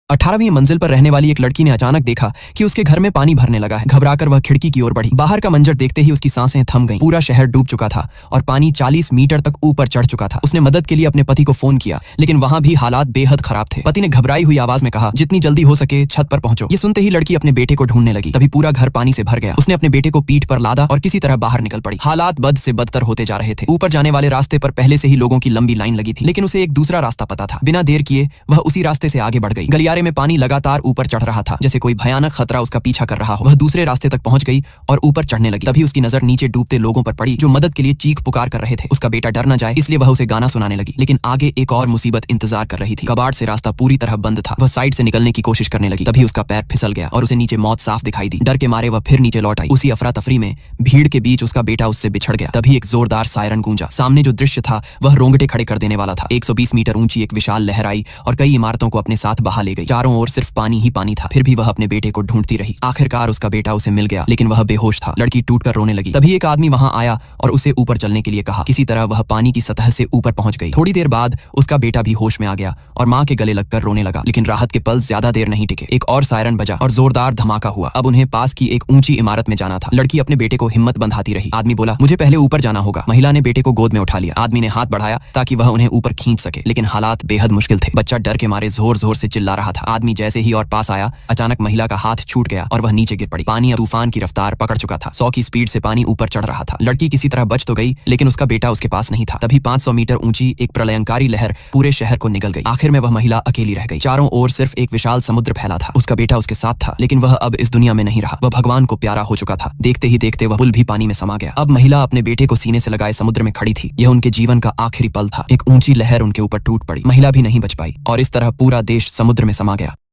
18वीं मंजिल पर रहने वाली एक लड़की ने अचानक देखा कि उसके घर में पानी भरने लगा है। घबराकर वह खिड़की की ओर बढ़ी। बाहर का मंजर देखते ही उसकी सांसें थम गईं। पूरा शहर डूब चुका था और पानी 40 मीटर तक ऊपर चढ़ चुका था। उसने मदद के लिए अपने पति को फोन किया, लेकिन वहां भी हालात बेहद खराब थे। पति ने घबराई हुई आवाज में कहा, जितनी जल्दी हो सके छत पर पहुंचो। ये सुनते ही लड़की अपने बेटे को ढूंढने लगी। तभी पूरा घर पानी से भर गया। उसने अपने बेटे को पीठ पर लादा और किसी तरह बाहर निकल पड़ी। हालात बद से बदतर होते जा रहे थे। ऊपर जाने वाले रास्ते पर पहले से ही लोगों की लंबी लाइन लगी थी, लेकिन उसे एक दूसरा रास्ता पता था। बिना देर किए वह उसी रास्ते से आगे बढ़ गई। गलियारे में पानी लगातार ऊपर चढ़ रहा था, जैसे कोई भयानक खतरा उसका पीछा कर रहा हो। वह दूसरे रास्ते तक पहुंच गई और ऊपर चढ़ने लगी। तभी उसकी नजर नीचे डूबते लोगों पर पड़ी, जो मदद के लिए चीख पुकार कर रहे थे। उसका बेटा डर न जाए इसलिए वह उसे गाना सुनाने लगी, लेकिन आगे एक और मुसीबत इंतजार कर रही थी। कबाड़ से रास्ता पूरी तरह बंद था। वह साइड से निकलने की कोशिश करने लगी। तभी उसका पैर फिसल गया और उसे नीचे मौत साफ दिखाई दी। डर के मारे वह फिर नीचे लौट आई। उसी अफरा तफरी में भीड़ के बीच उसका बेटा उससे बिछड़ गया। तभी एक जोरदार सायरन गूंजा। सामने जो दृश्य था वह रोंगटे खड़े कर देने वाला था। 120 मीटर ऊंची एक विशाल लहर आई और कई इमारतों को अपने साथ बहा ले गई। चारों ओर सिर्फ पानी ही पानी था। फिर भी वह अपने बेटे को ढूंढती रही। आखिरकार उसका बेटा उसे मिल गया, लेकिन वह बेहोश था। लड़की टूटकर रोने लगी। तभी एक आदमी वहां आया और उसे ऊपर चलने के लिए कहा। किसी तरह वह पानी की सतह से ऊपर पहुंच गई। थोड़ी देर बाद उसका बेटा भी होश में आ गया और मां के गले लगकर रोने लगा। लेकिन राहत के पल ज्यादा देर नहीं टिके। एक और सायरन बजा और जोरदार धमाका हुआ। अब उन्हें पास की एक ऊंची इमारत में जाना था। लड़की अपने बेटे को हिम्मत बंधाती रही। आदमी बोला, मुझे पहले ऊपर जाना होगा। महिला ने बेटे को गोद में उठा लिया। आदमी ने हाथ बढ़ाया ताकि वह उन्हें ऊपर खींच सके, लेकिन हालात बेहद मुश्किल थे। बच्चा डर के मारे जोर जोर से चिल्ला रहा था। आदमी जैसे ही और पास आया, अचानक महिला का हाथ छूट गया और वह नीचे गिर पड़ी। पानी अब तूफान की रफ्तार पकड़ चुका था। 100 की स्पीड से पानी ऊपर चढ़ रहा था। लड़की किसी तरह बच तो गई, लेकिन उसका बेटा उसके पास नहीं था। तभी 500 मीटर ऊंची एक प्रलयंकारी लहर पूरे शहर को निगल गई। आखिर में वह महिला अकेली रह गई। चारों ओर सिर्फ एक विशाल समुद्र फैला था। उसका बेटा उसके साथ था, लेकिन वह अब इस दुनिया में नहीं रहा। वह भगवान को प्यारा हो चुका था। देखते ही देखते वह पुल भी पानी में समा गया। अब महिला अपने बेटे को सीने से लगाए समुद्र में खड़ी थी। यह उनके जीवन का आखिरी पल था। एक ऊंची लहर उनके ऊपर टूट पड़ी। महिला भी नहीं बच पाई और इस तरह पूरा देश समुद्र में समा गया।